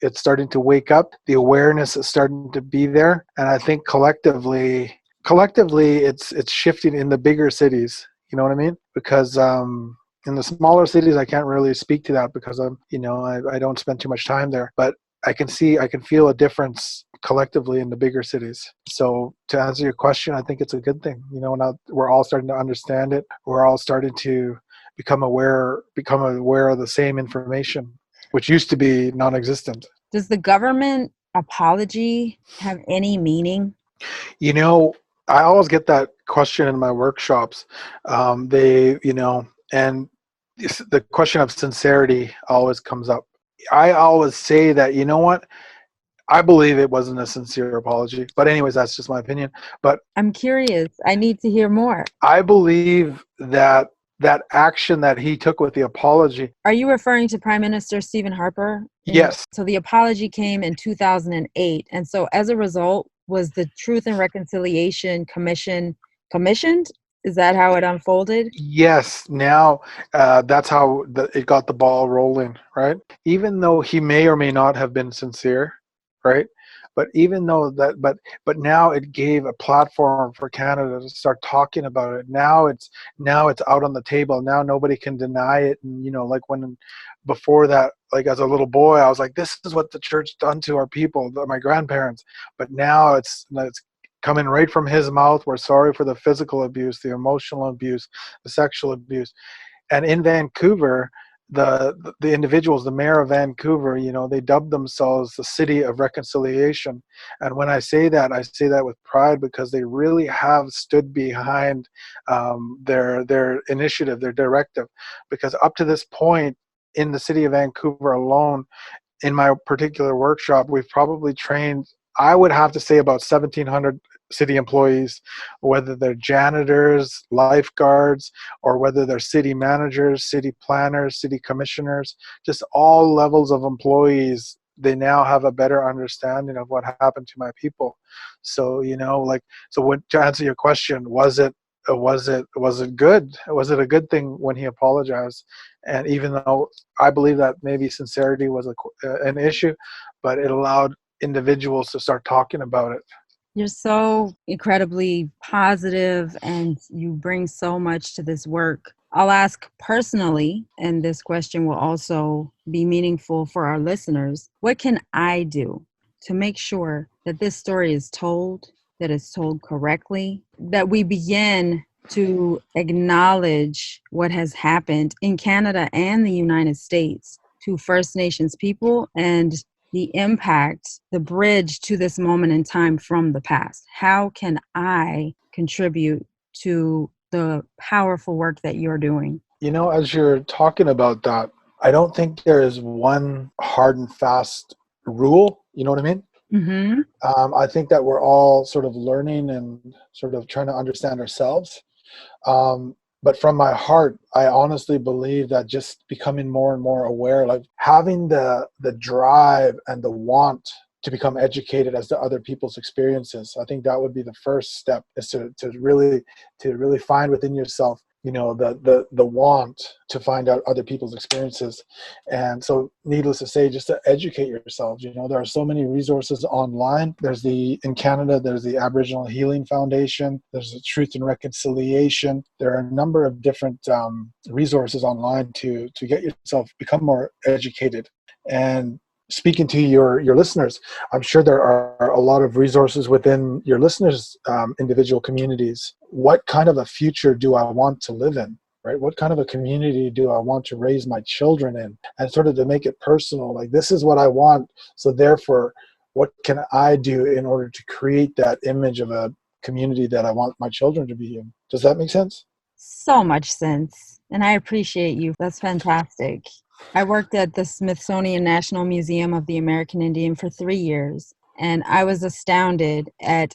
It's starting to wake up. The awareness is starting to be there, and I think collectively, it's shifting in the bigger cities. You know what I mean? Because in the smaller cities, I can't really speak to that because I don't spend too much time there. But I can feel a difference collectively in the bigger cities. So to answer your question, I think it's a good thing. Now we're all starting to understand it. We're all starting to become aware of the same information, which used to be non-existent. Does the government apology have any meaning? You know, I always get that question in my workshops. And the question of sincerity always comes up. I always say that, you know what? I believe it wasn't a sincere apology. But anyways, that's just my opinion. But I'm curious. I need to hear more. I believe that that action that he took with the apology. Are you referring to Prime Minister Stephen Harper? Yes. So the apology came in 2008. And so as a result, was the Truth and Reconciliation Commission commissioned? Is that how it unfolded? Yes. Now that's how it got the ball rolling, right? Even though he may or may not have been sincere, right? But even though that, but now it gave a platform for Canada to start talking about it. Now it's out on the table. Now nobody can deny it. And like when before that, like as a little boy, I was like, this is what the church done to our people, my grandparents. But now it's coming right from his mouth. We're sorry for the physical abuse, the emotional abuse, the sexual abuse. And in Vancouver, the individuals, the mayor of Vancouver, they dubbed themselves the City of Reconciliation. And when I say that with pride, because they really have stood behind their initiative, their directive. Because up to this point, in the city of Vancouver alone, in my particular workshop, we've probably trained, I would have to say, about 1,700 city employees, whether they're janitors, lifeguards, or whether they're city managers, city planners, city commissioners, just all levels of employees they now have a better understanding of what happened to my people. So, to answer your question, was it good? Was it a good thing when he apologized? And even though I believe that maybe sincerity was an issue, but it allowed individuals to start talking about it. You're so incredibly positive and you bring so much to this work. I'll ask personally, and this question will also be meaningful for our listeners. What can I do to make sure that this story is told, that it's told correctly, that we begin to acknowledge what has happened in Canada and the United States to First Nations people and the impact, the bridge to this moment in time from the past? How can I contribute to the powerful work that you're doing? As you're talking about that, I don't think there is one hard and fast rule. You know what I mean? Mm-hmm. I think that we're all sort of learning and sort of trying to understand ourselves. But from my heart, I honestly believe that just becoming more and more aware, like having the drive and the want to become educated as to other people's experiences, I think that would be the first step, is to really find within yourself, the want to find out other people's experiences. And so, needless to say, just to educate yourselves. There are so many resources online. In Canada, there's the Aboriginal Healing Foundation. There's the Truth and Reconciliation. There are a number of different resources online to get yourself become more educated. And speaking to your listeners, I'm sure there are a lot of resources within your listeners' individual communities. What kind of a future do I want to live in, right? What kind of a community do I want to raise my children in? And sort of to make it personal, like, this is what I want, so therefore, what can I do in order to create that image of a community that I want my children to be in? Does that make sense? So much sense. And I appreciate you. That's fantastic. I worked at the Smithsonian National Museum of the American Indian for 3 years, and I was astounded I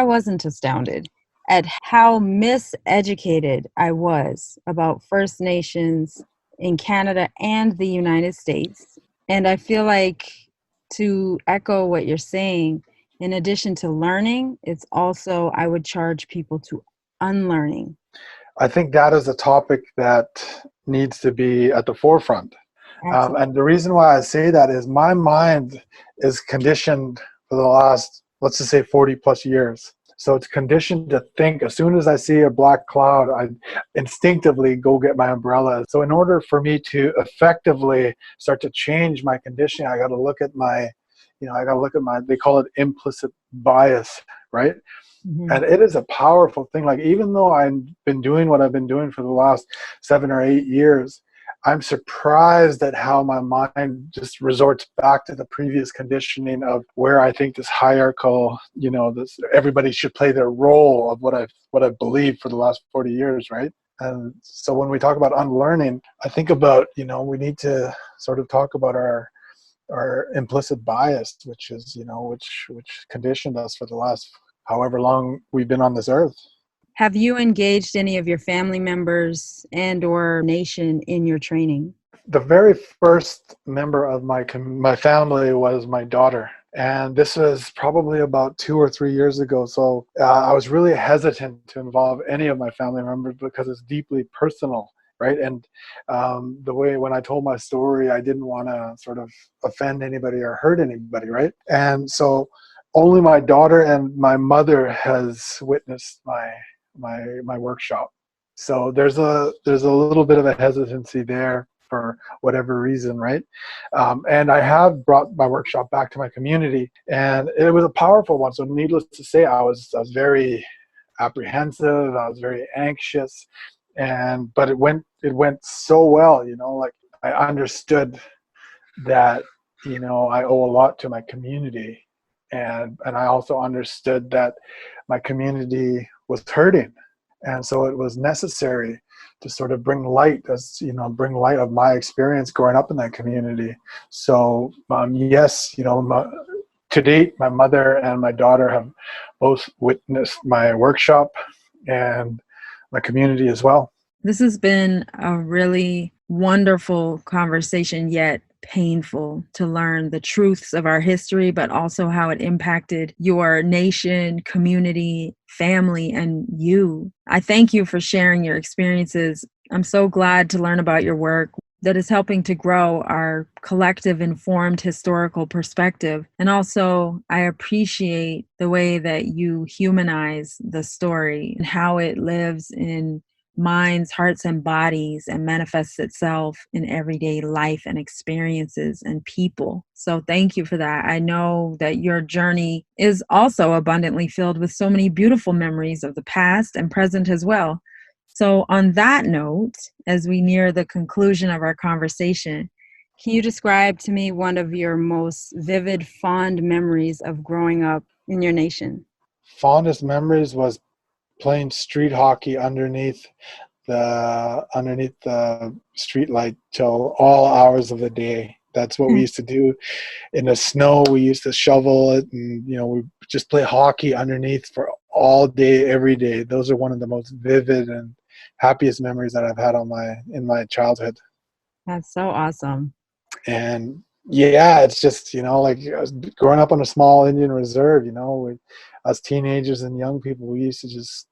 wasn't astounded at how miseducated I was about First Nations in Canada and the United States. And I feel like, to echo what you're saying, in addition to learning, it's also, I would charge people to unlearning. I think that is a topic that needs to be at the forefront. And the reason why I say that is my mind is conditioned for the last, let's just say, 40 plus years. So it's conditioned to think as soon as I see a black cloud, I instinctively go get my umbrella. So in order for me to effectively start to change my conditioning, I got to look at they call it implicit bias, right? Mm-hmm. And it is a powerful thing. Like, even though I've been doing what I've been doing for the last 7 or 8 years, I'm surprised at how my mind just resorts back to the previous conditioning of where I think this hierarchical, this everybody should play their role of what I've believed for the last 40 years, right? And so when we talk about unlearning, I think about, we need to sort of talk about our implicit bias, which is, which conditioned us for the last however long we've been on this earth. Have you engaged any of your family members and or nation in your training? The very first member of my family was my daughter. And this was probably about 2 or 3 years ago. So I was really hesitant to involve any of my family members because it's deeply personal, right? And the way when I told my story, I didn't want to sort of offend anybody or hurt anybody, right? And so only my daughter and my mother has witnessed my workshop. So there's a little bit of a hesitancy there for whatever reason, right? And I have brought my workshop back to my community, and it was a powerful one. So needless to say, I was very apprehensive. I was very anxious, but it went so well. Like, I understood that I owe a lot to my community, and I also understood that my community was hurting, and so it was necessary to sort of bring light of my experience growing up in that community. So yes, to date, my mother and my daughter have both witnessed my workshop and my community as well. This has been a really wonderful conversation, yet painful to learn the truths of our history, but also how it impacted your nation, community, family, and you. I thank you for sharing your experiences. I'm so glad to learn about your work that is helping to grow our collective informed historical perspective. And also, I appreciate the way that you humanize the story and how it lives in minds, hearts, and bodies and manifests itself in everyday life and experiences and people. So thank you for that. I know that your journey is also abundantly filled with so many beautiful memories of the past and present as well. So on that note, as we near the conclusion of our conversation, can you describe to me one of your most vivid, fond memories of growing up in your nation? Fondest memories was playing street hockey underneath the street light till all hours of the day. That's what we used to do. In the snow, we used to shovel it, and we just play hockey underneath for all day, every day. Those are one of the most vivid and happiest memories that I've had in my childhood. That's so awesome. And yeah, it's just like growing up on a small Indian reserve. Us teenagers and young people, we used to just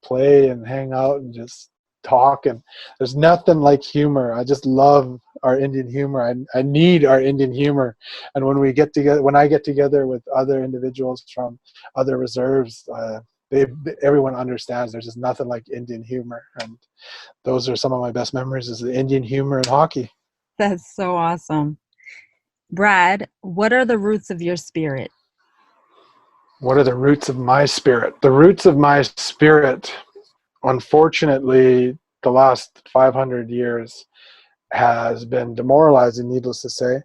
play and hang out and just talk. And there's nothing like humor. I just love our Indian humor. I need our Indian humor. And when I get together with other individuals from other reserves, everyone understands there's just nothing like Indian humor. And those are some of my best memories, is the Indian humor and hockey. That's so awesome. Brad, what are the roots of your spirit? What are the roots of my spirit? The roots of my spirit, unfortunately, the last 500 years has been demoralizing, needless to say.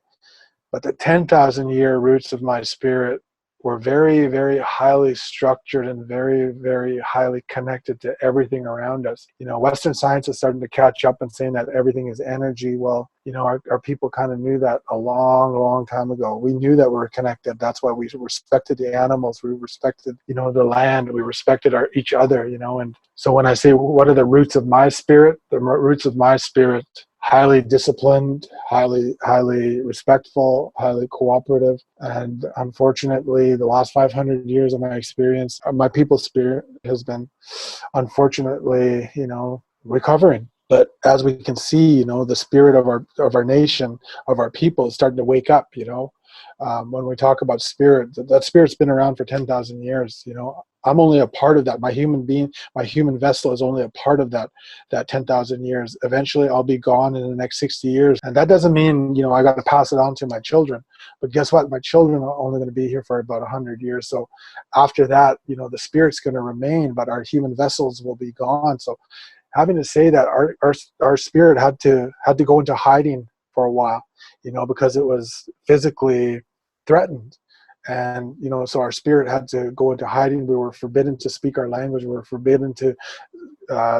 But the 10,000-year roots of my spirit were very, very highly structured and very, very highly connected to everything around us. Western science is starting to catch up and saying that everything is energy. Well, our people kind of knew that a long, long time ago. We knew that we were connected. That's why we respected the animals. We respected, the land. We respected each other, And so when I say, what are the roots of my spirit? The roots of my spirit: highly disciplined, highly respectful, highly cooperative. And unfortunately, the last 500 years of my experience, my people's spirit has been, unfortunately, recovering. But as we can see, the spirit of our nation, of our people, is starting to wake up. When we talk about spirit, that spirit's been around for 10,000 years. I'm only a part of that. My human vessel is only a part of that 10,000 years. Eventually, I'll be gone in the next 60 years, and that doesn't mean I got to pass it on to my children. But guess what? My children are only going to be here for about 100 years. So after that, the spirit's going to remain, but our human vessels will be gone. So having to say that our spirit had to go into hiding for a while, because it was physically threatened. And so our spirit had to go into hiding. We were forbidden to speak our language. We were forbidden to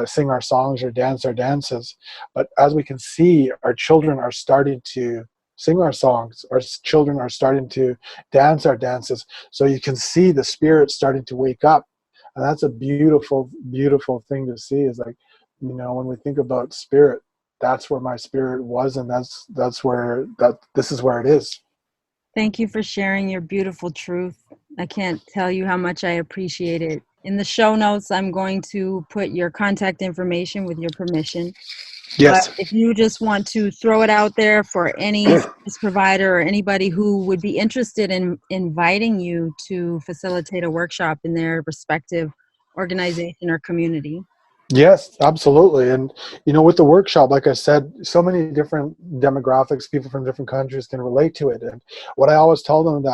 sing our songs or dance our dances. But as we can see, our children are starting to sing our songs. Our children are starting to dance our dances. So you can see the spirit starting to wake up. And that's a beautiful, beautiful thing to see. Is like, when we think about spirit, that's where my spirit was, and this is where it is. Thank you for sharing your beautiful truth. I can't tell you how much I appreciate it. In the show notes, I'm going to put your contact information with your permission. Yes. But if you just want to throw it out there for any service provider or anybody who would be interested in inviting you to facilitate a workshop in their respective organization or community. Yes, absolutely. And, with the workshop, like I said, so many different demographics, people from different countries can relate to it. And what I always tell them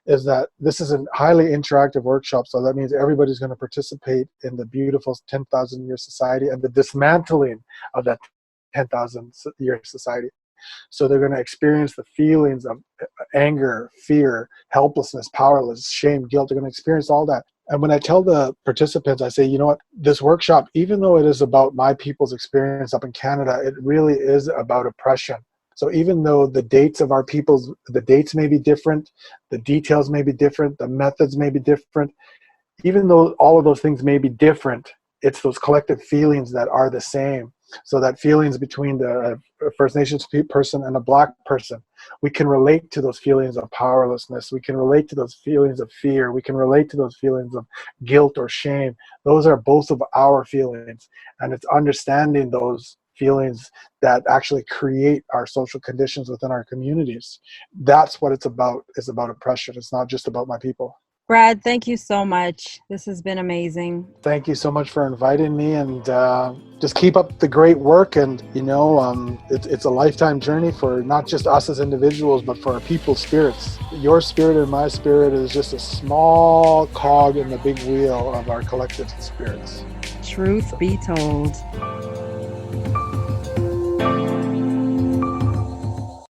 is that this is a highly interactive workshop. So that means everybody's going to participate in the beautiful 10,000-year society and the dismantling of that 10,000-year society. So they're going to experience the feelings of anger, fear, helplessness, powerless, shame, guilt. They're going to experience all that. And when I tell the participants, I say, this workshop, even though it is about my people's experience up in Canada, it really is about oppression. So even though the dates may be different, the details may be different, the methods may be different, even though all of those things may be different, it's those collective feelings that are the same. So that feelings between the First Nations person and a Black person, we can relate to those feelings of powerlessness. We can relate to those feelings of fear. We can relate to those feelings of guilt or shame. Those are both of our feelings. And it's understanding those feelings that actually create our social conditions within our communities. That's what it's about, is about oppression. It's not just about my people. Brad, thank you so much. This has been amazing. Thank you so much for inviting me, and just keep up the great work. And it's a lifetime journey for not just us as individuals, but for our people's spirits. Your spirit and my spirit is just a small cog in the big wheel of our collective spirits. Truth be told.